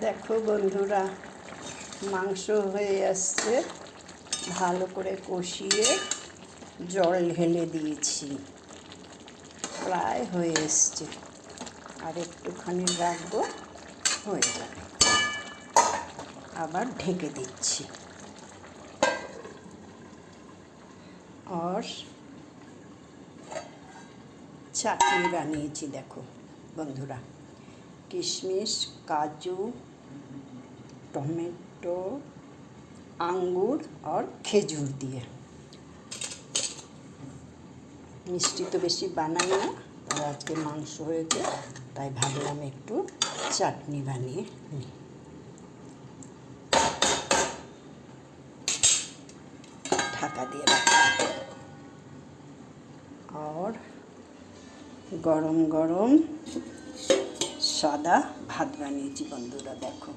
দেখো বন্ধুরা, মাংস হয়ে আসছে, ভালো করে কষিয়ে জল ঢেলে দিয়েছি, প্রায় হয়ে এসছে, আর একটুখানি রাখবো, হয়ে যাবে। আবার ঢেকে দিচ্ছি। আর চাটনি বানিয়েছি দেখো বন্ধুরা, কিশমিশ, কাজু, টমেটো, আঙ্গুর আর খেজুর দিয়ে। মিষ্টি তো বেশি বানাই না, আর আজকে মাংস হয়েছে তাই ভাবলাম একটু চাটনি বানিয়ে নিই। ঢাকা দিয়ে রাখলাম। আর গরম গরম সাদা ভাত বানিয়েছি বন্ধুরা, দেখো।